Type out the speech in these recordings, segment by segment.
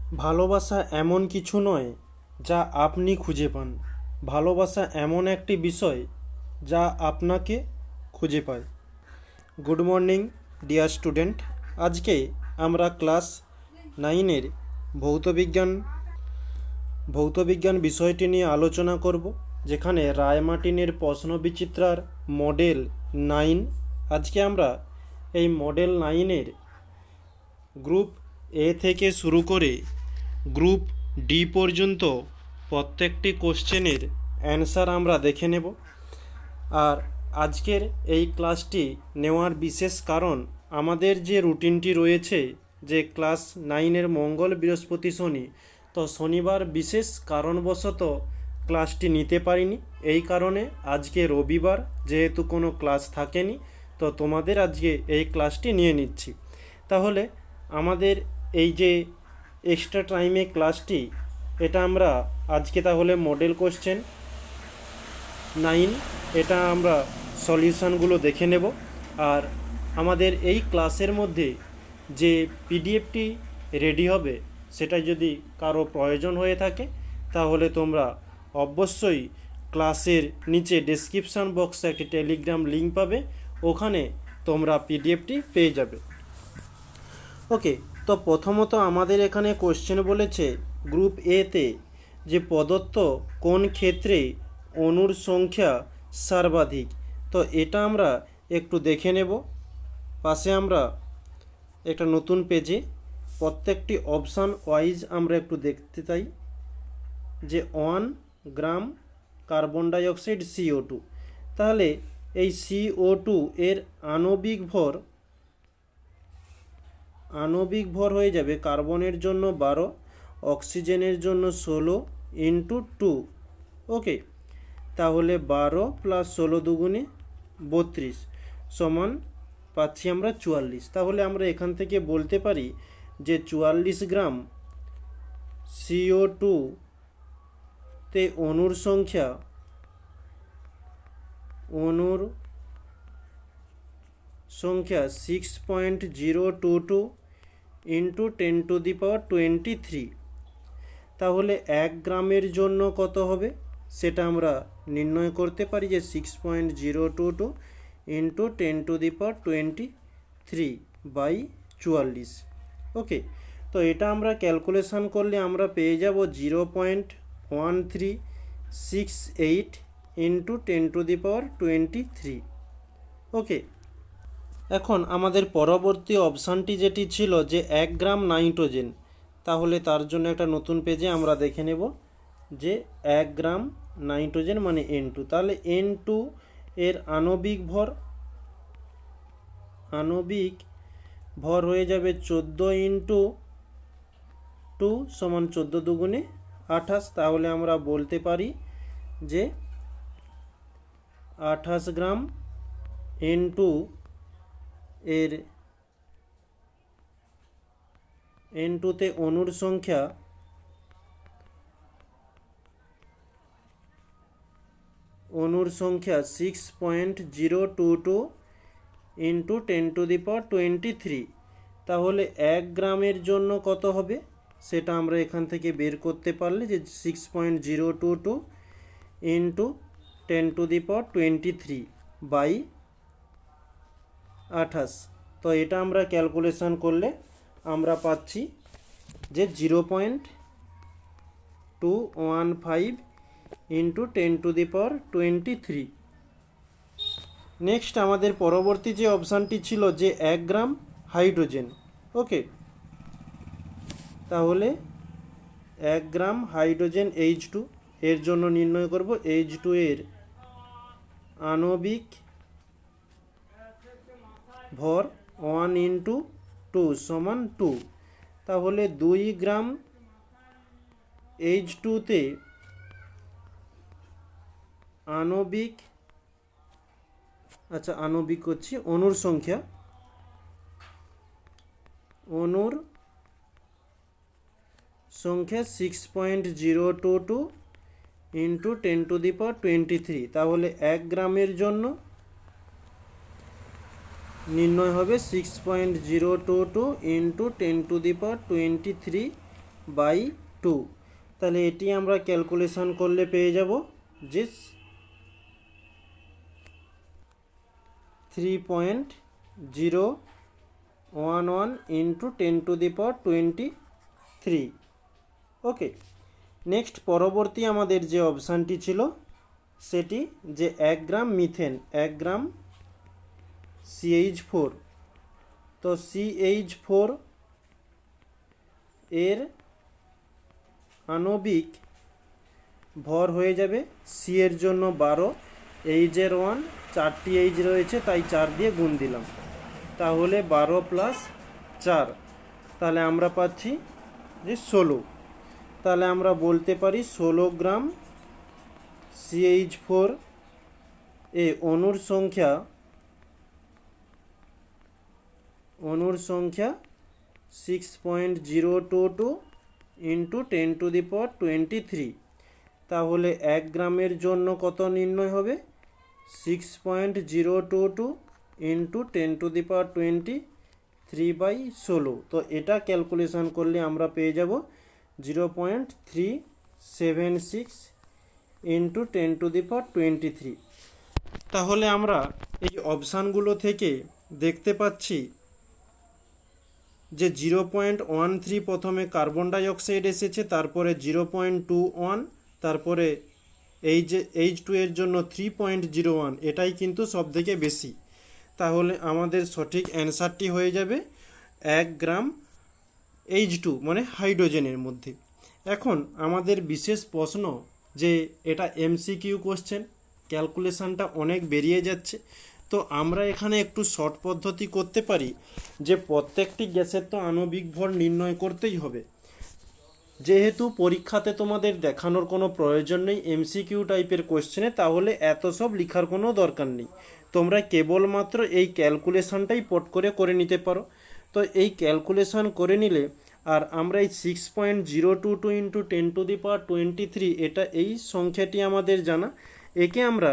ভালোবাসা এমন কিছু নয় যা আপনি খুঁজে পান। ভালোবাসা এমন একটি বিষয় যা আপনাকে খুঁজে পায়। Good morning dear student. আজকে আমরা ক্লাস 9-এর ভৌতবিজ্ঞান ভৌতবিজ্ঞান বিষয়টি নিয়ে আলোচনা করব, যেখানে রায়মার্টিনের প্রশ্নবিচিত্রার মডেল 9। আজকে আমরা এই মডেল 9-এর গ্রুপ এ থেকে শুরু করে গ্রুপ ডি পর্যন্ত প্রত্যেকটি কোশ্চেনের অ্যান্সার আমরা দেখে নেব। আর আজকের এই ক্লাসটি নেওয়ার বিশেষ কারণ, আমাদের যে রুটিনটি রয়েছে, যে ক্লাস 9-এর মঙ্গল বৃহস্পতি শনি, তো শনিবার বিশেষ কারণবশত ক্লাসটি নিতে পারিনি। এই কারণে আজকে রবিবার, যেহেতু কোনো ক্লাস থাকেনি, তো তোমাদের আজকে এই ক্লাসটি নিয়ে নিচ্ছি। তাহলে আমাদের এই যে এক্সট্রা টাইমে ক্লাসটি, এটা আমরা আজকে তাহলে মডেল কোশ্চেন 9 এটা আমরা সলিউশনগুলো দেখে নেব। আর আমাদের এই ক্লাসের মধ্যে যে পিডিএফটি রেডি হবে, সেটা যদি কারো প্রয়োজন হয়ে থাকে, তাহলে তোমরা অবশ্যই ক্লাসের নিচে ডেসক্রিপশান বক্সে একটি টেলিগ্রাম লিঙ্ক পাবে, ওখানে তোমরা পিডিএফটি পেয়ে যাবে। ওকে, তো প্রথমত আমাদের এখানে কোশ্চেন বলেছে গ্রুপ এতে যে প্রদত্ত কোন ক্ষেত্রে অণুর সংখ্যা সর্বাধিক। তো এটা আমরা একটু দেখে নেব। পাশে আমরা একটা নতুন পেজে প্রত্যেকটি অপশান ওয়াইজ আমরা একটু দেখতে চাই, যে 1 গ্রাম কার্বন ডাইঅক্সাইড CO2। তাহলে এই CO2 এর আণবিক ভর হয়ে যাবে কার্বনের জন্য 12, অক্সিজেনের জন্য 16 ইন্টু 2। ওকে, তাহলে 12 প্লাস 16 দুগুণে 32 সমান পাচ্ছি আমরা 44। তাহলে আমরা এখান থেকে বলতে পারি যে 44 গ্রাম CO2 তে অণুর সংখ্যা 6.022 ইন্টু 10⁻23। তাহলে 1 গ্রামের জন্য কত হবে সেটা আমরা নির্ণয় করতে পারি, যে 6.022 ইন্টু 10⁻23/44। ওকে, তো এটা আমরা ক্যালকুলেশন করলে আমরা পেয়ে যাব 0.1368 ইন্টু 10⁻23। ওকে, এখন আমাদের পরবর্তী অপশানটি যেটি ছিল যে 1 গ্রাম নাইট্রোজেন, তাহলে তার জন্য একটা নতুন পেজে আমরা দেখে নেব যে 1 গ্রাম নাইট্রোজেন মানে N2। তাহলে N2 এর আণবিক ভর হয়ে যাবে 14 ইন্টু 2 সমান 14 দুগুণে 28। তাহলে আমরা বলতে পারি যে 28 গ্রাম N2 এর N2তে অণুর সংখ্যা অণুর সংখ্যা 6.022 ইন্টু 10⁻23। তাহলে 1 গ্রামের জন্য কত হবে সেটা আমরা এখান থেকে বের করতে পারলে, যে 6.022 ইন্টু 10⁻23/28। তো এটা আমরা ক্যালকুলেশন করলে আমরা পাচ্ছি যে 0.215 ইন্টু 10⁻23। নেক্সট আমাদের পরবর্তী যে অপশানটি ছিল যে 1 গ্রাম হাইড্রোজেন। ওকে, তাহলে 1 গ্রাম হাইড্রোজেন H2 এর জন্য নির্ণয় করব H2 এর আণবিক ভর 1 ইন্টু 2 সমান 2। তাহলে 2 গ্রাম H2তে আণবিক হচ্ছে অণুর সংখ্যা 6.022 ইন্টু 10⁻23। তাহলে 1 গ্রামের জন্য নির্ণয় হবে 6.022 ইন্টু 10⁻23 বাই 2। তাহলে এটি আমরা ক্যালকুলেশন করলে পেয়ে যাব যে 3.011 ইন্টু 10⁻23। ওকে, নেক্সট পরবর্তী আমাদের যে অপশানটি ছিল সেটি যে 1 গ্রাম মিথেন, 1 গ্রাম CH4। তো CH4 এর আণবিক ভর হয়ে যাবে সি এর জন্য 12, এইচের 1, 4টি এইচ রয়েছে তাই 4 দিয়ে গুণ দিলাম, তাহলে 12 প্লাস 4, তাহলে আমরা পাচ্ছি যে 16। তাহলে আমরা বলতে পারি 16 গ্রাম CH4 এ অণুর সংখ্যা 6.022 ইন্টু 10⁻23। তাহলে 1 গ্রামের জন্য কত নির্ণয় হবে? 6.022 ইন্টু 10⁻23/16। তো এটা ক্যালকুলেশন করলে আমরা পেয়ে যাব 0.376 ইন্টু 10⁻23। তাহলে আমরা এই অপশানগুলো থেকে দেখতে পাচ্ছি যে 0.13 প্রথমে কার্বন ডাইঅক্সাইড এসেছে, তারপরে 0.21, তারপরে H2 এর জন্য 3.01, এটাই কিন্তু সব থেকে বেশি। তাহলে আমাদের সঠিক অ্যান্সারটি হয়ে যাবে 1 গ্রাম H2 মানে হাইড্রোজেনের মধ্যে। এখন আমাদের বিশেষ প্রশ্ন যে এটা MCQ কোশ্চেন, ক্যালকুলেশানটা অনেক বেরিয়ে যাচ্ছে, তো আমরা এখানে একটু শর্ট পদ্ধতি করতে পারি যে প্রত্যেকটি গ্যাসের তো আণবিক ভর নির্ণয় করতেই হবে। যেহেতু পরীক্ষাতে তোমাদের দেখানোর কোনো প্রয়োজন নেই MCQ টাইপের কোশ্চেনে, তাহলে এত সব লেখার কোনো দরকার নেই, তোমরা কেবলমাত্র এই ক্যালকুলেশনটাই পট করে নিতে পারো। তো এই ক্যালকুলেশন করে নিলে, আর আমরা এই 6.022 ইন্টু 10⁻23, এটা এই সংখ্যাটি আমাদের জানা, একে আমরা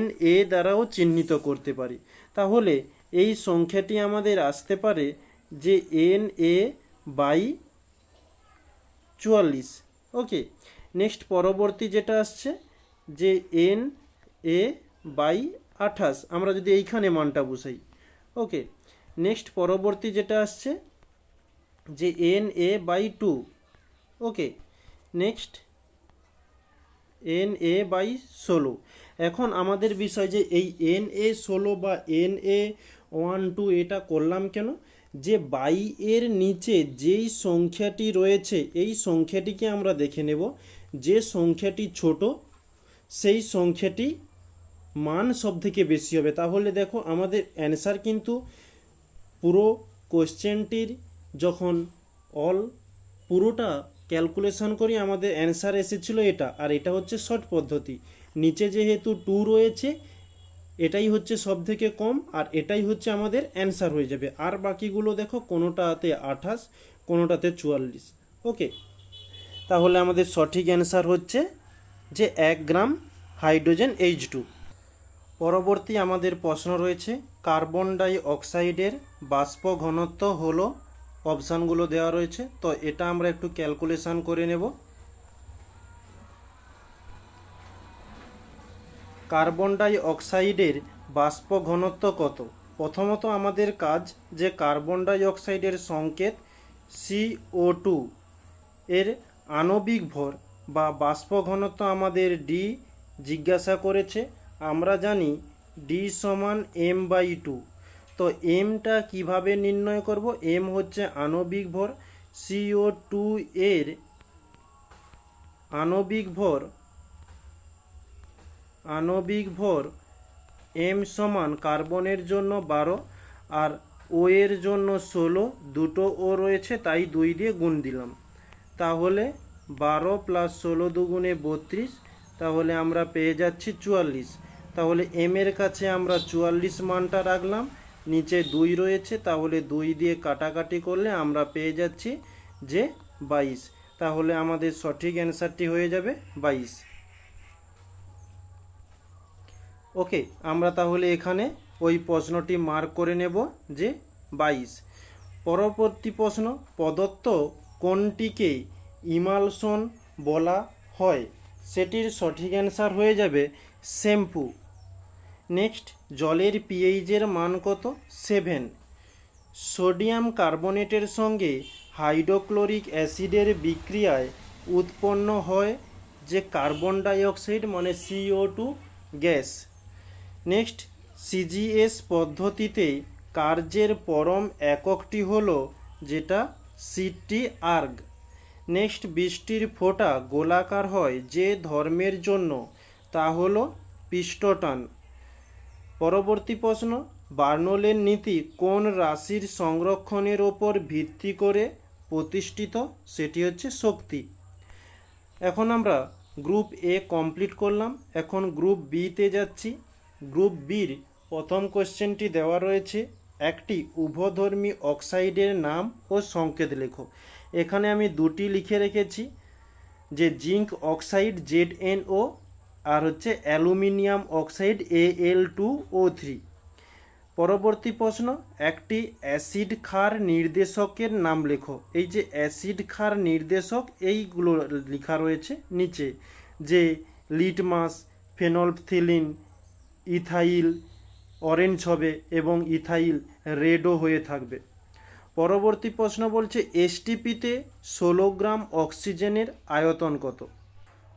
NA দ্বারাও চিহ্নিত করতে পারি। তাহলে এই সংখ্যাটি আমাদের আসতে পারে যে NA/44। ওকে, নেক্সট পরবর্তী যেটা আসছে যে NA/28, আমরা যদি এইখানে মানটা বসাই। ওকে, নেক্সট পরবর্তী যেটা আসছে যে NA/2। ওকে, নেক্সট NA/16। এখন আমাদের বিষয় যে এই NA16 বা NA12 এটা করলাম কেন, যে 22 এর নিচে যেই সংখ্যাটি রয়েছে এই সংখ্যাটিকে আমরা দেখে নেব, যে সংখ্যাটি ছোট সেই সংখ্যাটি মান সব থেকে বেশি হবে। তাহলে দেখো আমাদের অ্যান্সার কিন্তু পুরো কোশ্চেনটির যখন পুরোটা ক্যালকুলেশন করি আমাদের অ্যান্সার এসেছিল এটা, আর এটা হচ্ছে শর্ট পদ্ধতি। নিচে যেহেতু 2 রয়েছে এটাই হচ্ছে সব থেকে কম, আর এটাই হচ্ছে আমাদের অ্যান্সার হয়ে যাবে। আর বাকিগুলো দেখো কোনোটাতে 28, কোনোটাতে 44। ওকে, তাহলে আমাদের সঠিক অ্যান্সার হচ্ছে যে 1 গ্রাম হাইড্রোজেন H2। পরবর্তী আমাদের প্রশ্ন রয়েছে কার্বন ডাই অক্সাইডের বাষ্প ঘনত্ব হলো, অপশানগুলো দেওয়া রয়েছে, তো এটা আমরা একটু ক্যালকুলেশন করে নেব। কার্বন ডাই অক্সাইডের বাষ্প ঘনত্ব কত? প্রথমত আমাদের কাজ যে কার্বন ডাই অক্সাইডের সংকেত CO2 এর আণবিক ভর বা বাষ্প ঘনত্ব আমাদের ডি জিজ্ঞাসা করেছে, আমরা জানি ডি সমান m/2। তো এমটা কিভাবে নির্ণয় করব? এম হচ্ছে আণবিক ভর, CO2 এর আণবিক ভর এম সমান কার্বনের জন্য 12 আর ও এর জন্য 16, দুটো ও রয়েছে তাই 2 দিয়ে গুণ দিলাম, তাহলে 12 প্লাস 16 দুগুণে 32, তাহলে আমরা পেয়ে যাচ্ছি 44। তাহলে এম এর কাছে আমরা 44 মানটা রাখলাম, নিচে 2 রয়েছে তাহলে 2 দিয়ে কাটাকাটি করলে আমরা পেয়ে যাচ্ছি যে 22। তাহলে আমাদের সঠিক অ্যান্সারটি হয়ে যাবে 22। ওকে, আমরা তাহলে এখানে ওই প্রশ্নটি মার্ক করে নেব যে 22। পরবর্তী প্রশ্ন, প্রদত্ত কোনটিকে ইমালশন বলা হয়? সেটির সঠিক অ্যান্সার হয়ে যাবে শ্যাম্পু। নেক্সট, জলের পিএইচের মান কত? 7। সোডিয়াম কার্বনেটের সঙ্গে হাইড্রোক্লোরিক অ্যাসিডের বিক্রিয়ায় উৎপন্ন হয় যে কার্বন ডাইঅক্সাইড মানে CO2 গ্যাস। নেক্সট, সিজিএস পদ্ধতিতে কার্যের পরম এককটি হলো যেটা সিটি আর্গ। নেক্সট, বৃষ্টির ফোঁটা গোলাকার হয় যে ধর্মের জন্য, তা হলো পৃষ্ঠটান। পরবর্তী প্রশ্ন, বার্নৌলির নীতি কোন রাশির সংরক্ষণের ওপর ভিত্তি করে প্রতিষ্ঠিত? সেটি হচ্ছে শক্তি। এখন আমরা গ্রুপ এ কমপ্লিট করলাম, এখন গ্রুপ বিতে যাচ্ছি। গ্রুপ বির প্রথম কোশ্চেনটি দেওয়া রয়েছে, একটি উভধর্মী অক্সাইডের নাম ও সংকেত লেখো। এখানে আমি দুটি লিখে রেখেছি, যে জিঙ্ক অক্সাইড ZnO আর হচ্ছে অ্যালুমিনিয়াম অক্সাইড Al2O3। পরবর্তী প্রশ্ন, একটি অ্যাসিড ক্ষার নির্দেশকের নাম লেখো। এই যে অ্যাসিড ক্ষার নির্দেশক এইগুলো লেখা রয়েছে নিচে, যে লিটমাস, ফেনলফথেলিন, ইথাইল অরেঞ্জ হবে এবং ইথাইল রেডও হয়ে থাকবে। পরবর্তী প্রশ্ন বলছে এসটিপিতে 16 গ্রাম অক্সিজেনের আয়তন কত?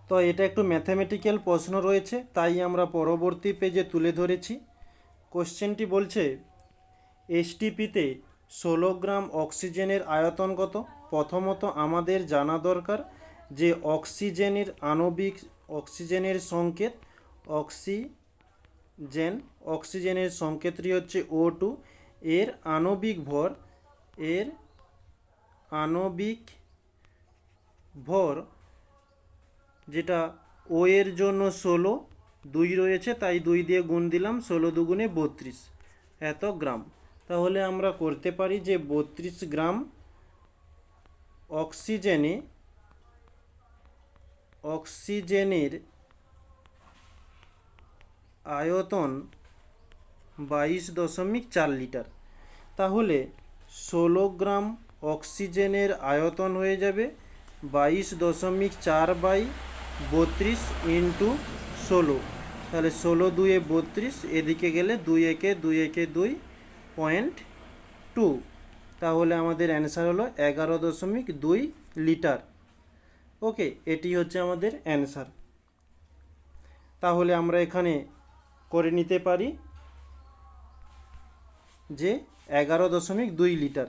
তো এটা একটু ম্যাথামেটিক্যাল প্রশ্ন রয়েছে, তাই আমরা পরবর্তী পেজে তুলে ধরেছি। কোশ্চেনটি বলছে এসটিপিতে 16 গ্রাম অক্সিজেনের আয়তন কত? প্রথমত আমাদের জানা দরকার যে অক্সিজেনের সংকেত অক্সিজেনের সংকেতটি হচ্ছে O2। এর আণবিক ভর যেটা ও এর জন্য 16, 2 রয়েছে তাই 2 দিয়ে গুণ দিলাম, 16 দুগুণে 32 এত গ্রাম। তাহলে আমরা করতে পারি যে 32 গ্রাম অক্সিজেনের আয়তন 22.4 লিটার। তাহলে 16 গ্রাম অক্সিজেনের আয়তন হয়ে যাবে 22.4 বাই 32 ইন্টু 16। তাহলে 16 2 32, এদিকে গেলে 2 একে 2.2। তাহলে আমাদের অ্যান্সার হলো 11.2 লিটার। ওকে, এটি হচ্ছে আমাদের অ্যান্সার। তাহলে আমরা এখানে করে নিতে পারি যে 11.2 লিটার।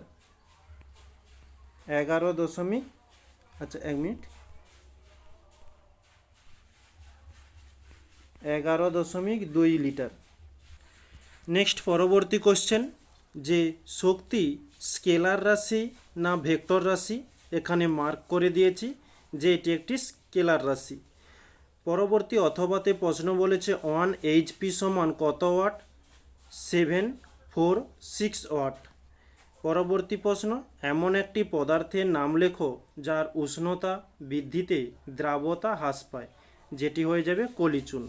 11.2 লিটার। নেক্সট, পরবর্তী কোশ্চেন, যে শক্তি স্কেলার রাশি না ভেক্টর রাশি? এখানে মার্ক করে দিয়েছি যে এটি একটি স্কেলার রাশি। পরবর্তী অথবাতে প্রশ্ন বলেছে 1 HP সমান কত ওয়াট? 746 ওয়াট। পরবর্তী প্রশ্ন, এমন একটি পদার্থের নাম লেখো যার উষ্ণতা বৃদ্ধিতে দ্রাব্যতা হ্রাস পায়, যেটি হয়ে যাবে কলিচুন।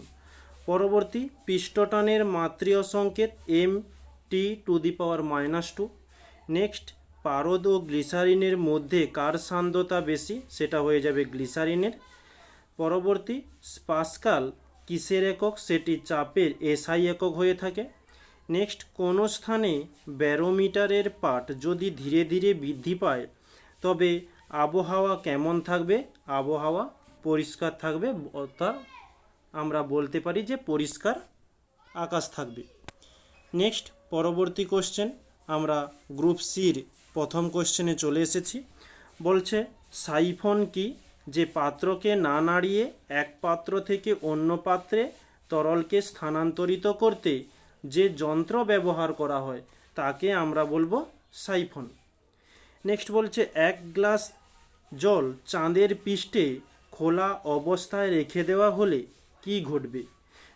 পরবর্তী, পৃষ্ঠটানের মাত্রীয় সংকেত Mt2⁻²। নেক্সট, পারদ ও গ্লিসারিনের মধ্যে কার সান্দ্রতা বেশি? সেটা হয়ে যাবে গ্লিসারিনের। পরবর্তী, পাস্কাল কিসের একক? সেটি চাপের SI একক হয়ে থাকে। নেক্সট, কোনো স্থানে ব্যারোমিটারের পাঠ যদি ধীরে ধীরে বৃদ্ধি পায় তবে আবহাওয়া কেমন থাকবে? আবহাওয়া পরিষ্কার থাকবে, অর্থাৎ আমরা বলতে পারি যে পরিষ্কার আকাশ থাকবে। নেক্সট, পরবর্তী কোশ্চেন, আমরা গ্রুপ সির প্রথম কোশ্চেনে চলে এসেছি। বলছে সাইফন কি? যে পাত্রকে না নাড়িয়ে এক পাত্র থেকে অন্য পাত্রে তরলকে স্থানান্তরিত করতে যে যন্ত্র ব্যবহার করা হয় তাকে আমরা বলবো সাইফন। নেক্সট বলছে 1 গ্লাস জল চাঁদের পৃষ্ঠে খোলা অবস্থায় রেখে দেওয়া হলে কি ঘটবে?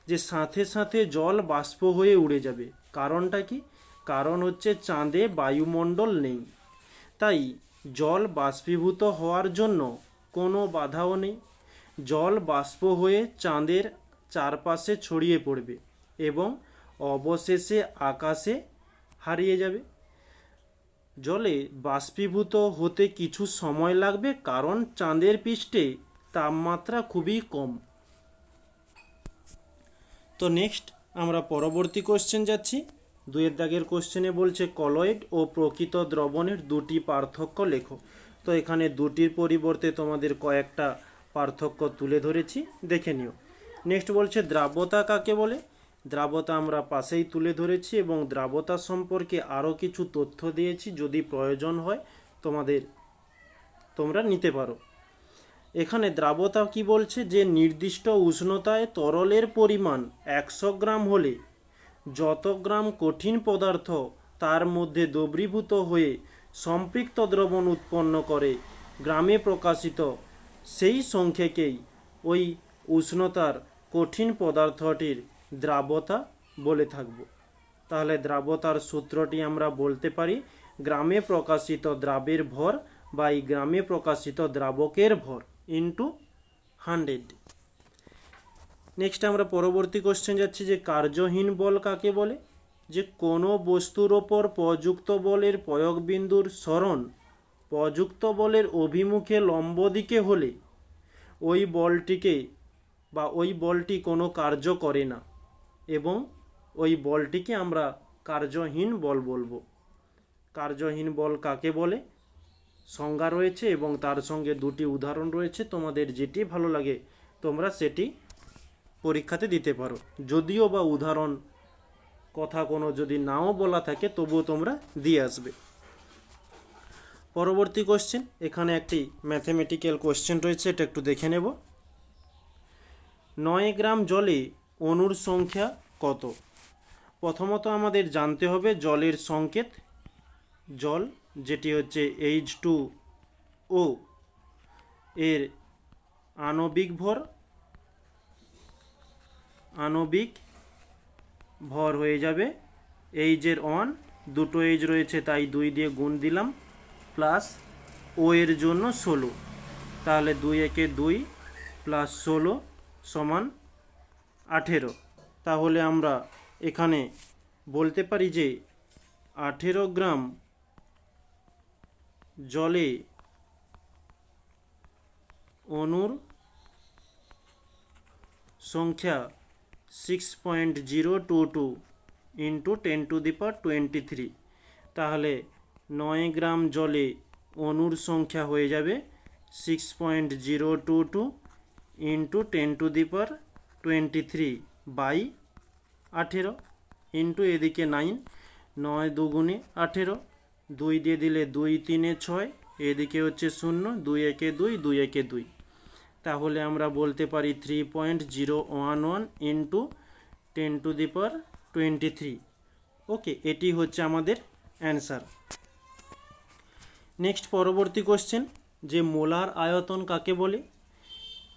যে সাথে সাথে জল বাষ্প হয়ে উড়ে যাবে। কারণটা কি? কারণ হচ্ছে চাঁদে বায়ুমণ্ডল নেই, তাই জল বাষ্পীভূত হওয়ার জন্য কোনো বাধাও নেই। জল বাষ্প হয়ে চাঁদের চারপাশে ছড়িয়ে পড়বে এবং অবশেষে আকাশে হারিয়ে যাবে। জলে বাষ্পীভূত হতে কিছু সময় লাগবে, কারণ চাঁদের পৃষ্ঠে তাপমাত্রা খুবই কম। তো নেক্সট আমরা পরবর্তী কোশ্চেন যাচ্ছি। 2 দাগের কোশ্চেনে বলছে কলয়েড ও প্রকৃত দ্রবণের দুটি পার্থক্য লেখো। তো এখানে দুটির পরিবর্তে তোমাদের কয়েকটা পার্থক্য তুলে ধরেছি, দেখে নিও। নেক্সট বলছে দ্রাব্যতা কাকে বলে। দ্রাব্যতা আমরা পাশেই তুলে ধরেছি এবং দ্রাব্যতা সম্পর্কে আরও কিছু তথ্য দিয়েছি, যদি প্রয়োজন হয় তোমরা নিতে পারো। এখানে দ্রাব্যতা কি বলছে, যে নির্দিষ্ট উষ্ণতায় তরলের পরিমাণ 100 গ্রাম হলে যত গ্রাম কঠিন পদার্থ তার মধ্যে দ্রবীভূত হয়ে সম্পৃক্ত দ্রবণ উৎপন্ন করে, গ্রামে প্রকাশিত সেই সংখ্যাকেই ওই উষ্ণতার কঠিন পদার্থটির দ্রাব্যতা বলে থাকব। তাহলে দ্রাব্যতার সূত্রটি আমরা বলতে পারি গ্রামে প্রকাশিত দ্রাবের ভর বা এই গ্রামে প্রকাশিত দ্রাবকের ভর ইন্টু 100। নেক্সট আমরা পরবর্তী কোশ্চেন যাচ্ছি যে কার্যহীন বল কাকে বলে। যে কোনো বস্তুর ওপর প্রযুক্ত বলের প্রয়োগবিন্দুর সরণ প্রযুক্ত বলের অভিমুখে লম্ব দিকে হলে ওই বলটি কোনো কার্য করে না এবং ওই বলটিকে আমরা কার্যহীন বল বলবো। কার্যহীন বল কাকে বলে সংজ্ঞা রয়েছে এবং তার সঙ্গে দুটি উদাহরণ রয়েছে, তোমাদের যেটি ভালো লাগে তোমরা সেটি পরীক্ষাতে দিতে পারো। যদিও বা উদাহরণ কথা কোনো যদি নাও বলা থাকে তবুও তোমরা দিয়ে আসবে। পরবর্তী কোশ্চেন, এখানে একটি ম্যাথমেটিক্যাল কোশ্চেন রয়েছে, এটা একটু দেখে নেব। 9 গ্রাম জলে অণুর সংখ্যা কত। প্রথমত আমাদের জানতে হবে জলের সংকেত। জল যেটি হচ্ছে H2O এর আণবিক ভর হয়ে যাবে H এর 1, দুটো H রয়েছে তাই 2 দিয়ে গুণ দিলাম, প্লাস O এর জন্য 16, তাহলে 2 একে 2 প্লাস 16 সমান 18। তাহলে আমরা এখানে বলতে পারি যে 18 গ্রাম জলে অণুর সংখ্যা 6.022 ইন্টু 10⁻23। তাহলে 9 গ্রাম জলে অণুর সংখ্যা হয়ে যাবে 6.022 ইন্টু 10⁻23 বাই 18 ইন্টু এদিকে 9, 9 দুগুণে 18, 2 দিয়ে দিলে 2 3 6, এদিকে হচ্ছে 0, 2 একে 2, 2 একে 2, তাহলে আমরা বলতে পারি 3.011 ইন্টু 10⁻23। ওকে, এটি হচ্ছে আমাদের অ্যান্সার। নেক্সট পরবর্তী কোশ্চেন, যে মোলার আয়তন কাকে বলে,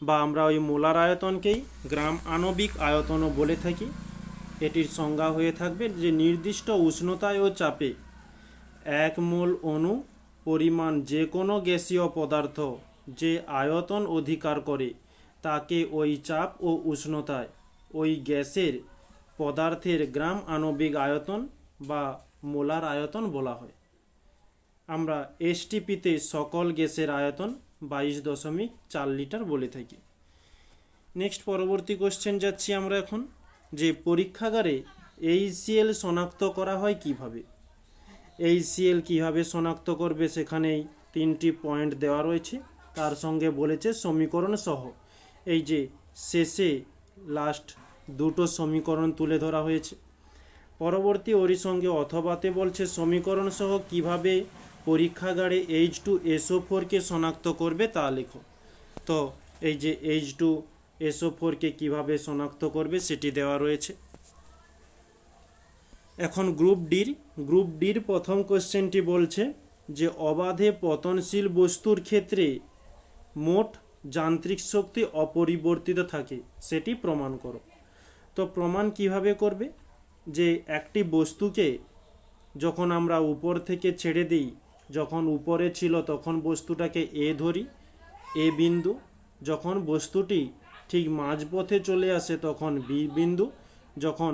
বা আমরা ওই মোলার আয়তনকেই গ্রাম আণবিক আয়তনও বলে থাকি। এটির সংজ্ঞা হয়ে থাকবে যে নির্দিষ্ট উষ্ণতায় ও চাপে 1 মোল অণু পরিমাণ যে কোনো গ্যাসীয় পদার্থ যে আয়তন অধিকার করে তাকে ওই চাপ ও উষ্ণতায় ওই গ্যাসের পদার্থের গ্রাম আণবিক আয়তন বা মোলার আয়তন বলা হয়। আমরা এসটিপিতে সকল গ্যাসের আয়তন 22.4 লিটার বলে থাকি। নেক্সট পরবর্তী কোশ্চেন যাচ্ছি আমরা এখন, যে পরীক্ষাগারে HCl শনাক্ত করা হয় কিভাবে। HCl কিভাবে শনাক্ত করবে, সেখানেই 3টি পয়েন্ট দেওয়া রয়েছে, তার সঙ্গে বলেছে সমীকরণ সহ। এই যে শেষে লাস্ট দুটো সমীকরণ তুলে ধরা হয়েছে। পরবর্তী ওরই সঙ্গে অথবাতে বলছে সমীকরণ সহ কিভাবে পরীক্ষাগারে H2SO4কে শনাক্ত করবে তা লেখো। তো এই যে H2SO4কে কিভাবে শনাক্ত করবে সেটি দেওয়া রয়েছে। এখন গ্রুপ ডির প্রথম কোশ্চেনটি বলছে যে অবাধে পতনশীল বস্তুর ক্ষেত্রে মোট যান্ত্রিক শক্তি অপরিবর্তিত থাকে, সেটি প্রমাণ করো। তো প্রমাণ কিভাবে করবে, যে একটি বস্তুকে যখন আমরা উপর থেকে ছেড়ে দিই, যখন উপরে ছিল তখন বস্তুটাকে এ ধরি, এ বিন্দু, যখন বস্তুটি ঠিক মাঝপথে চলে আসে তখন বি বিন্দু, যখন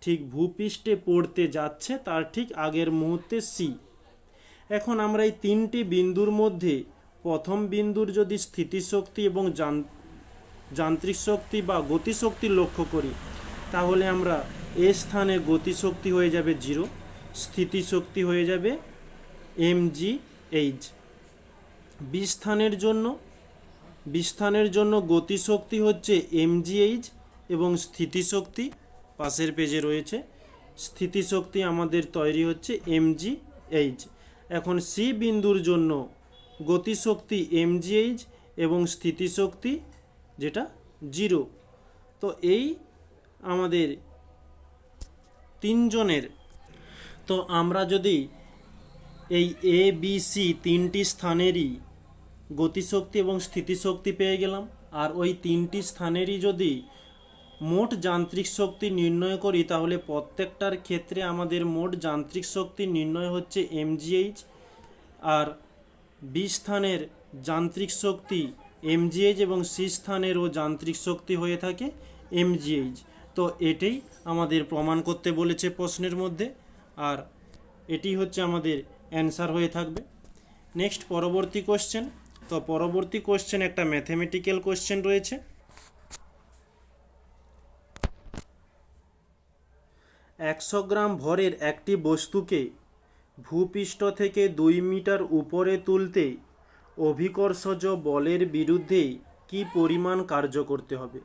ঠিক ভূপৃষ্ঠে পড়তে যাচ্ছে তার ঠিক আগের মুহূর্তে সি। এখন আমরা এই তিনটি বিন্দুর মধ্যে প্রথম বিন্দুর যদি স্থিতিশক্তি এবং যান্ত্রিক শক্তি বা গতিশক্তি লক্ষ্য করি, তাহলে আমরা এ স্থানে গতিশক্তি হয়ে যাবে 0, স্থিতিশক্তি হয়ে যাবে mgh। বি স্থানের জন্য গতিশক্তি হচ্ছে mgh এবং স্থিতিশক্তি পাশের পেজে রয়েছে, স্থিতিশক্তি আমাদের তৈরি হচ্ছে mgh। এখন সি বিন্দুর জন্য গতিশক্তি mgh এবং স্থিতিশক্তি যেটা 0। তো এই আমাদের তিনজনের, তো আমরা যদি এই এ বি সি তিনটি স্থানেরই গতিশক্তি এবং স্থিতিশক্তি পেয়ে গেলাম, আর ওই তিনটি স্থানেরই যদি মোট যান্ত্রিক শক্তি নির্ণয় করি, তাহলে প্রত্যেকটার ক্ষেত্রে আমাদের মোট যান্ত্রিক শক্তি নির্ণয় হচ্ছে mgh, আর বি স্থানের যান্ত্রিক শক্তি mgh এবং সি স্থানেরও যান্ত্রিক শক্তি হয়ে থাকে mgh। তো এটাই আমাদের প্রমাণ করতে বলেছে প্রশ্নের মধ্যে, আর এটি হচ্ছে আমাদের অ্যান্সার হয়ে থাকবে। নেক্সট পরবর্তী কোশ্চেন। তো পরবর্তী কোশ্চেন একটা ম্যাথমেটিক্যাল কোশ্চেন রয়েছে। 100 গ্রাম ভরের একটি বস্তুকে ভূপৃষ্ঠ থেকে 2 মিটার উপরে তুলতে অভিকর্ষজ বলের বিরুদ্ধে কি পরিমাণ কার্য করতে হবে?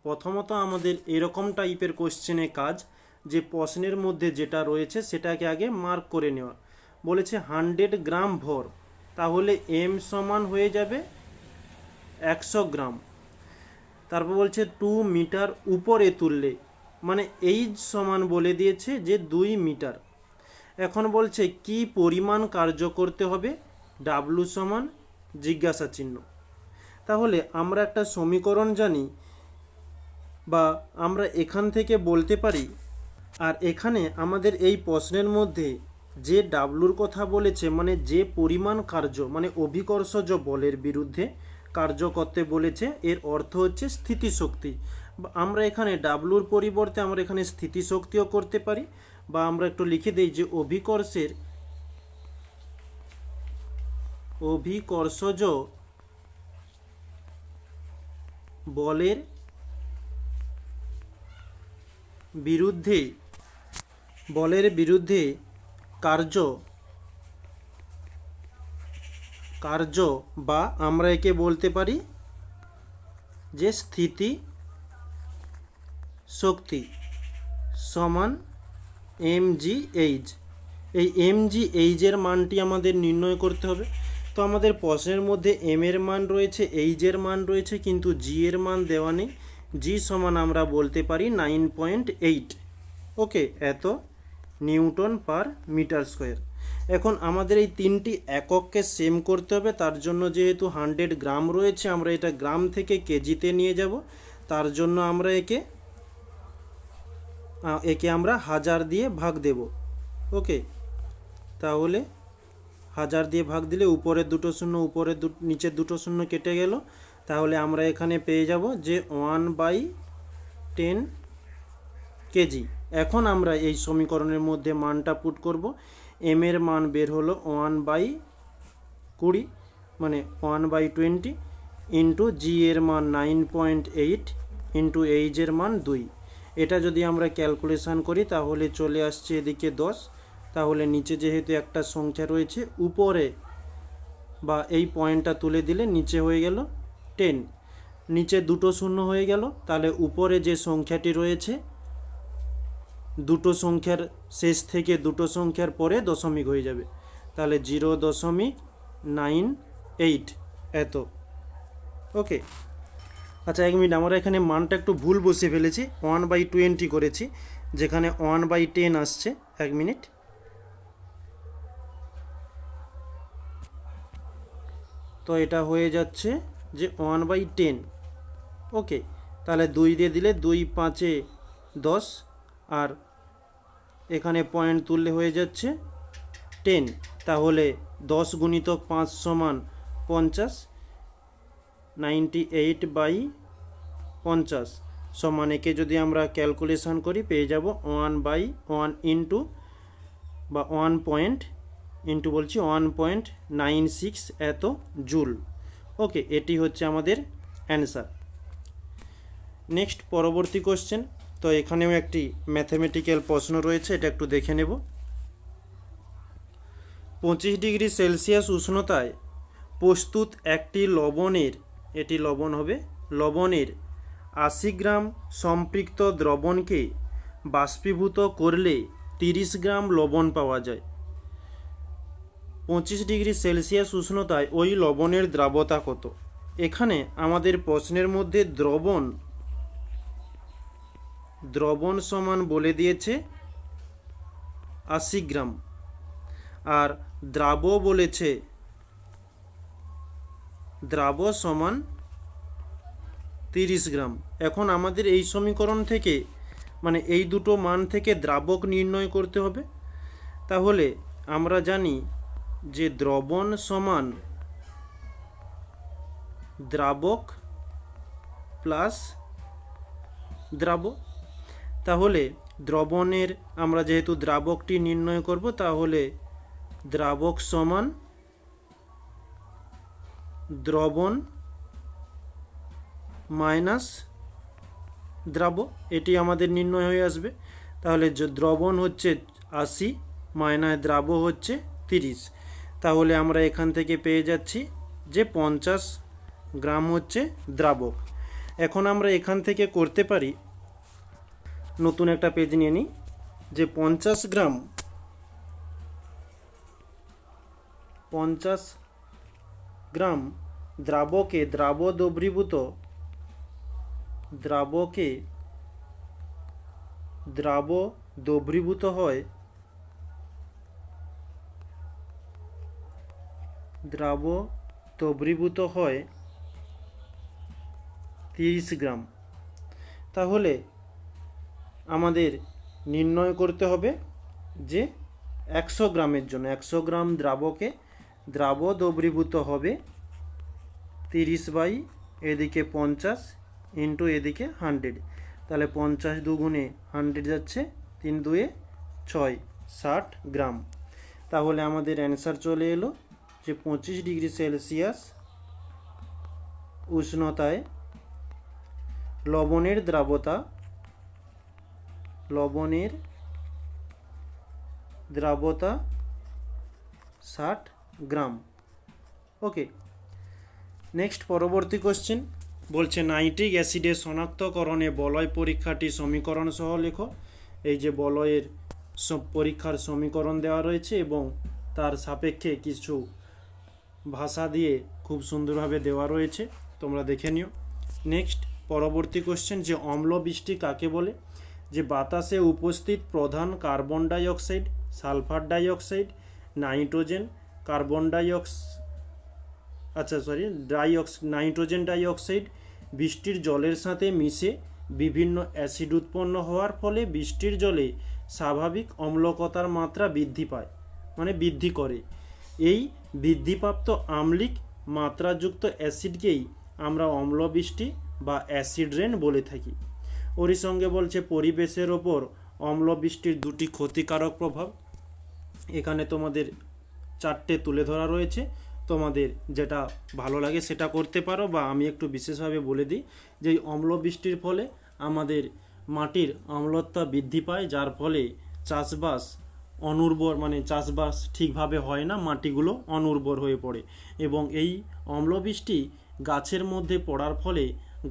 প্রথমত আমাদের এরকম টাইপের কোশ্চেনে কাজ, যে প্রশ্নের মধ্যে যেটা রয়েছে সেটাকে আগে মার্ক করে নেওয়া। বলেছে 100 গ্রাম ভর, তাহলে m সমান হয়ে যাবে 100 গ্রাম। তারপর বলছে 2 মিটার উপরে তুললে, মানে এইচ সমান বলে দিয়েছে যে 2 মিটার। এখন বলছে কি পরিমাণ কার্য করতে হবে, ডাব্লু সমান জিজ্ঞাসা চিহ্ন। তাহলে আমরা একটা সমীকরণ জানি, বা আমরা এখান থেকে বলতে পারি, আর এখানে আমাদের এই প্রশ্নের মধ্যে যে ডাব্লুর কথা বলেছে, মানে যে পরিমাণ কার্য, মানে অভিকর্ষজ বলের বিরুদ্ধে কার্য করতে বলেছে, এর অর্থ হচ্ছে স্থিতিশক্তি। আমরা এখানে ডাব্লুর পরিবর্তে আমরা এখানে স্থিতিশক্তিও করতে পারি, বা আমরা একটু লিখে দিই যে অভিকর্ষজ বলের বিরুদ্ধে কার্য বা আমরা একে বলতে পারি যে স্থিতি শক্তি সমান mgh। এই mgh এর মানটি আমাদের নির্ণয় করতে হবে। তো আমাদের প্রশ্নের মধ্যে m এর মান রয়েছে, h এর মান রয়েছে, কিন্তু g এর মান দেওয়া নেই। g সমান আমরা বলতে পারি 9.8, ওকে, এত নিউটন পার মিটার স্কোয়ার। এখন আমাদের এই তিনটি একককে সেম করতে হবে, তার জন্য যেহেতু 100 গ্রাম রয়েছে, আমরা এটা গ্রাম থেকে কেজিতে নিয়ে যাব। তার জন্য আমরা একে আমরা 1000 দিয়ে ভাগ দেব, ওকে। তাহলে 1000 দিয়ে ভাগ দিলে উপরের দুটো শূন্য নিচের দুটো শূন্য কেটে গেল, তাহলে আমরা এখানে পেয়ে যাব যে 1/10 কেজি। এখন আমরা এই সমীকরণের মধ্যে মানটা পুট করব। m এর মান বের হলো 1/20, মানে 1/20, ইন্টু g এর মান 9.8, ইন্টু h এর মান 2। এটা যদি আমরা ক্যালকুলেশন করি তাহলে চলে আসছে এদিকে 10। তাহলে নিচে যেহেতু একটা সংখ্যা রয়েছে, উপরে বা এই পয়েন্টটা তুলে দিলে নিচে হয়ে গেল 10, নিচে দুটো শূন্য হয়ে গেল। তাহলে উপরে যে সংখ্যাটি রয়েছে, দুটো সংখ্যার শেষ থেকে দুটো সংখ্যার পরে দশমিক হয়ে যাবে, তাহলে 0.98 এত, ওকে। আচ্ছা, 1 মিনিট, আমরা এখানে মানটা একটু ভুল বসে ফেলেছি, 1/20 করেছি, যেখানে 1/10 আসছে। 1 মিনিট, তো এটা হয়ে যাচ্ছে যে 1/10, ওকে। তাহলে 2 দিয়ে দিলে 2 5 10, আর এখানে পয়েন্ট তুললে হয়ে যাচ্ছে 10। তাহলে 10 গুণিতক 5 সমান 50, 98/50 সমান, একে যদি আমরা ক্যালকুলেশন করি পেয়ে যাব 1/1 ইন্টু বা 1.9 ইন্টু বলছি 1.96 এত জুল। ওকে, এটি হচ্ছে আমাদের অ্যান্সার। নেক্সট পরবর্তী কোশ্চেন। তো এখানেও একটি ম্যাথমেটিক্যাল প্রশ্ন রয়েছে, এটা একটু দেখে নেব। 25 ডিগ্রি সেলসিয়াস উষ্ণতায় প্রস্তুত একটি লবণের, এটি লবণ হবে, লবণের 80 গ্রাম সম্পৃক্ত দ্রবণকে বাষ্পীভূত করলে 30 গ্রাম লবণ পাওয়া যায়। 25 ডিগ্রি সেলসিয়াস উষ্ণতায় ওই লবণের দ্রাবতা কত? এখানে আমাদের প্রশ্নের মধ্যে দ্রবণ সমান বলে দিয়েছে 80 গ্রাম, আর দ্রাব বলেছে দ্রাব সমান 30 গ্রাম। এখন আমাদের এই সমীকরণ থেকে, মানে এই দুটো মান থেকে দ্রাবক নির্ণয় করতে হবে। তাহলে আমরা জানি যে দ্রবণ সমান দ্রাবক প্লাস দ্রাব। তাহলে দ্রবণের আমরা যেহেতু দ্রাবকটি নির্ণয় করব, তাহলে দ্রাবক সমান দ্রবণ মাইনাস দ্রাব, এটি আমাদের নির্ণয় হয়ে আসবে। তাহলে দ্রবণ হচ্ছে 80 মাইনাস দ্রাব হচ্ছে 30। তাহলে আমরা এখান থেকে পেয়ে যাচ্ছি যে 50 গ্রাম হচ্ছে দ্রাবক। এখন আমরা এখান থেকে করতে পারি, নতুন একটা পেজ নিয়ে নিই, যে 50 গ্রাম দ্রাবকে দ্রাব দ্রবীভূত হয় 30 গ্রাম। তাহলে আমাদের নির্ণয় করতে হবে যে 100 গ্রামের জন্য 100 গ্রাম দ্রাবকে দ্রাব দ্রবীভূত হবে 30 বাই এদিকে 50 ইন্টু এদিকে 100। তাহলে 50 দুগুণে 100 যাচ্ছে, 3 দুয়ে 6, 60 গ্রাম। তাহলে আমাদের অ্যান্সার চলে এলো যে 25 ডিগ্রি সেলসিয়াস উষ্ণতায় লবণের দ্রাবতা 60 গ্রাম। ওকে, নেক্সট পরবর্তী কোশ্চেন বলছে নাইট্রিক অ্যাসিডের শনাক্তকরণে বলয় পরীক্ষাটি সমীকরণ সহ লেখো। এই যে বলয়ের পরীক্ষার সমীকরণ দেওয়া রয়েছে এবং তার সাপেক্ষে কিছু ভাষা দিয়ে খুব সুন্দরভাবে দেওয়া রয়েছে, তোমরা দেখে নিও। নেক্সট পরবর্তী কোশ্চেন, যে অম্ল বৃষ্টি কাকে বলে? যে বাতাসে উপস্থিত প্রধান carbon dioxide, sulphur dioxide, nitrogen, nitrogen dioxide বৃষ্টির জলের সাথে মিশে বিভিন্ন অ্যাসিড উৎপন্ন হওয়ার ফলে বৃষ্টির জলে স্বাভাবিক অম্লকতার মাত্রা বৃদ্ধি পায়, মানে বৃদ্ধি করে। এই বৃদ্ধিপ্রাপ্ত আম্লিক মাত্রাযুক্ত অ্যাসিডকেই আমরা অম্লবৃষ্টি বা অ্যাসিড রেন বলে থাকি। ওরই সঙ্গে বলছে পরিবেশের ওপর অম্লবৃষ্টির দুটি ক্ষতিকারক প্রভাব। এখানে তোমাদের 4টে তুলে ধরা রয়েছে, তোমাদের যেটা ভালো লাগে সেটা করতে পারো, বা আমি একটু বিশেষভাবে বলে দিই যে এই অম্লবৃষ্টির ফলে আমাদের মাটির অম্লতা বৃদ্ধি পায়, যার ফলে চাষবাস অনুর্বর, মানে চাষবাস ঠিকভাবে হয় না, মাটিগুলো অনুর্বর হয়ে পড়ে। এবং এই অম্লবৃষ্টি গাছের মধ্যে পড়ার ফলে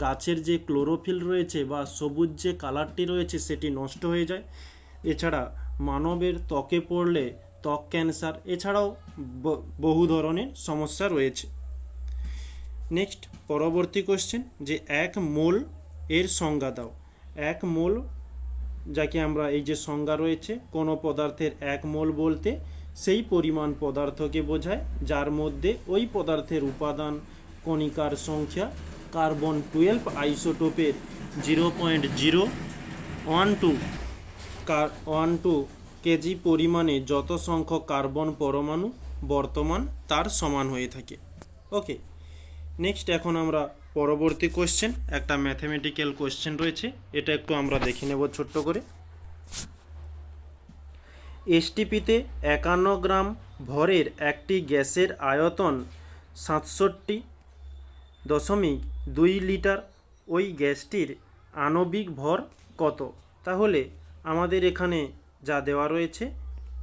গাছের যে ক্লোরোফিল রয়েছে বা সবুজ যে কালারটি রয়েছে সেটি নষ্ট হয়ে যায়। এছাড়া মানবের ত্বকে পড়লে ত্বক ক্যান্সার, এছাড়াও বহু ধরনের সমস্যা রয়েছে। নেক্সট পরবর্তী কোশ্চেন, যে 1 মোল এর সংজ্ঞা দাও। 1 মোল, যাকে আমরা এই যে সংজ্ঞা রয়েছে, কোনো পদার্থের 1 মোল বলতে সেই পরিমাণ পদার্থকে বোঝায় যার মধ্যে ওই পদার্থের উপাদান কণিকার সংখ্যা কার্বন 12 আইসোটোপের 0.012 কেজি পরিমাণে যত সংখ্যক কার্বন পরমাণু বর্তমান তার সমান হয়ে থাকে। ওকে, নেক্সট এখন আমরা পরবর্তী কোশ্চেন, একটা ম্যাথমেটিক্যাল কোশ্চেন রয়েছে, এটা একটু আমরা দেখে নেব ছোট্ট করে। এসটিপিতে 51 গ্রাম ভরের একটি গ্যাসের আয়তন 67.2 লিটার, ওই গ্যাসটির আণবিক ভর কত? তাহলে আমাদের এখানে যা দেওয়া রয়েছে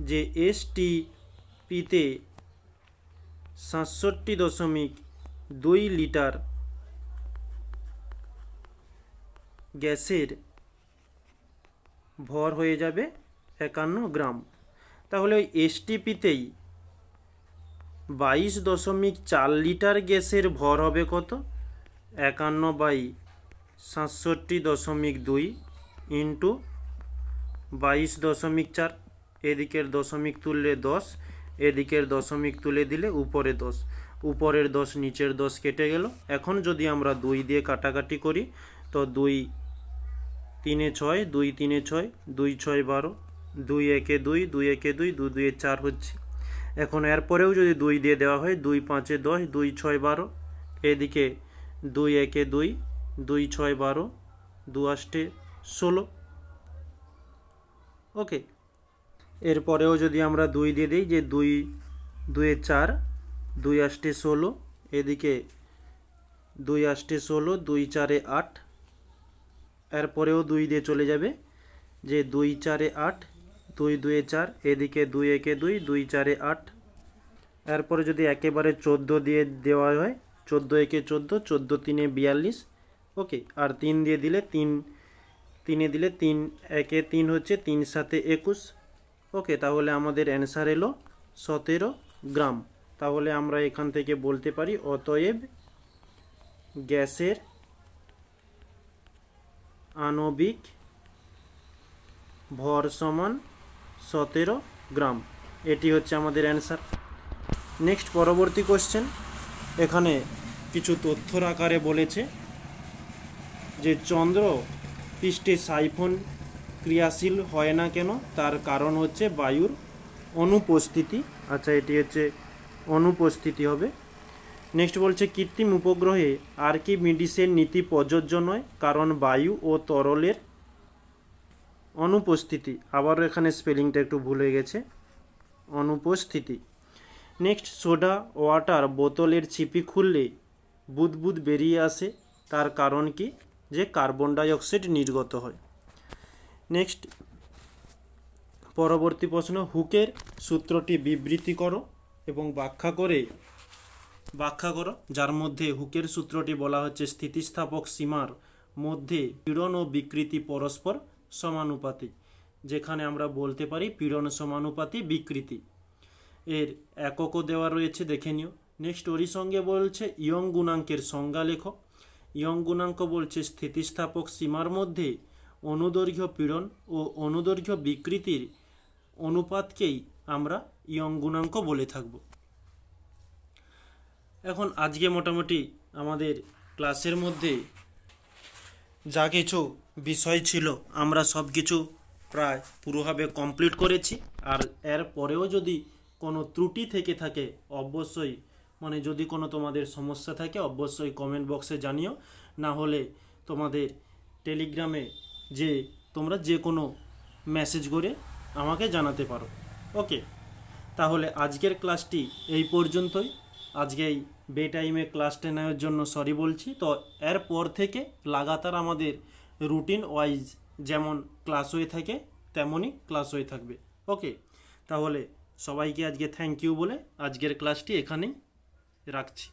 যে এসটিপিতে 67.2 লিটার গ্যাসের ভর হয়ে যাবে 51 গ্রাম। তাহলে ওই এসটিপিতেই 22.4 লিটার গ্যাসের ভর হবে কত? 51/67.2 ইন্টু 22.4, এদিকের দশমিক তুললে 10, এদিকের দশমিক তুলে দিলে উপরে 10, উপরের 10 নিচের 10 কেটে গেল। এখন যদি আমরা 2 দিয়ে কাটাকাটি করি তো 2 3 6, 2 3 6, 2 6 12, 2 1 2, 2 1 2, 2 2 4 হচ্ছে। এখন এরপরেও যদি 2 দিয়ে দেওয়া হয়, 2 5 10, 2 6 12, এদিকে 2 1 2, 2 6 12, 2 8 16। ওকে, এরপরেও যদি আমরা 2 দিয়ে দিই যে 2 2 4, 2 8 16, এদিকে 2 8 16, 2 4 8, এরপরেও 2 দিয়ে চলে যাবে যে 2 4 8, 2 2 4, এদিকে 2 1 2, 2 4 8, এরপরে যদি একেবারে 14 দিয়ে দেওয়া হয়, 14 1 14, 14 3 42। ওকে, আর 3 দিয়ে দিলে 3 দিলে 3 1 3 হচ্ছে, 3 7 21। ওকে, তাহলে আমাদের অ্যান্সার এলো 17 গ্রাম। তাহলে আমরা এখান থেকে বলতে পারি অতএব গ্যাসের আণবিক ভর সমান 17 গ্রাম। এটি হচ্ছে আমাদের অ্যান্সার। নেক্সট পরবর্তী কোশ্চেন, এখানে কিছু তথ্যর আকারে বলেছে যে চন্দ্র পৃষ্ঠে সাইফন ক্রিয়াশীল হয় না কেন? তার কারণ হচ্ছে বায়ুর অনুপস্থিতি। আচ্ছা, এটি হচ্ছে অনুপস্থিতি হবে। নেক্সট বলছে কৃত্রিম উপগ্রহে আর্কিমিডিসের নীতি প্রযোজ্য নয়, কারণ বায়ু ও তরলের অনুপস্থিতি। আবার এখানে স্পেলিংটা একটু ভুল হয়ে গেছে, অনুপস্থিতি। নেক্সট, সোডা ওয়াটার বোতলের ছিপি খুললে বুদবুদ বেরিয়ে আসে, তার কারণ কি? যে কার্বন ডাইঅক্সাইড নির্গত হয়। নেক্সট পরবর্তী প্রশ্ন, হুকের সূত্রটি বিবৃতি করো এবং ব্যাখ্যা করো, যার মধ্যে হুকের সূত্রটি বলা হচ্ছে স্থিতিস্থাপক সীমার মধ্যে পীড়ন ও বিকৃতি পরস্পর সমানুপাতিক, যেখানে আমরা বলতে পারি পীড়ন সমানুপাতি বিকৃতি। এর এককও দেওয়া রয়েছে, দেখে নিও। নেক্সট ওরই সঙ্গে বলছে ইয়ং গুণাঙ্কের সংজ্ঞা লেখো। ইয়ং গুণাঙ্ক বলছে স্থিতিস্থাপক সীমার মধ্যে অনুদৈর্ঘ্য পীড়ন ও অনুদৈর্ঘ্য বিকৃতির অনুপাতকেই আমরা ইয়ং গুণাঙ্ক বলে থাকব। এখন আজকে মোটামুটি আমাদের ক্লাসের মধ্যে যা কিছু বিষয় ছিল আমরা সব কিছু প্রায় পুরোভাবে কমপ্লিট করেছি। আর এর পরেও যদি কোনো ত্রুটি থেকে থাকে অবশ্যই, মানে যদি কোনো তোমাদের সমস্যা থাকে অবশ্যই কমেন্ট বক্সে জানিও, না হলে তোমাদের টেলিগ্রামে যে তোমরা যে কোনো মেসেজ করে আমাকে জানাতে পারো। ওকে, তাহলে আজকের ক্লাসটি এই পর্যন্তই। আজকে এই বে টাইমে ক্লাসটা নেওয়ার জন্য সরি বলছি। তো এরপর থেকে লাগাতার আমাদের রুটিন ওয়াইজ যেমন ক্লাস হয়ে থাকে তেমনই ক্লাস হয়ে থাকবে। ওকে, তাহলে সবাইকে আজকে থ্যাংক ইউ বলে আজকের ক্লাসটি এখানেই রাখছি।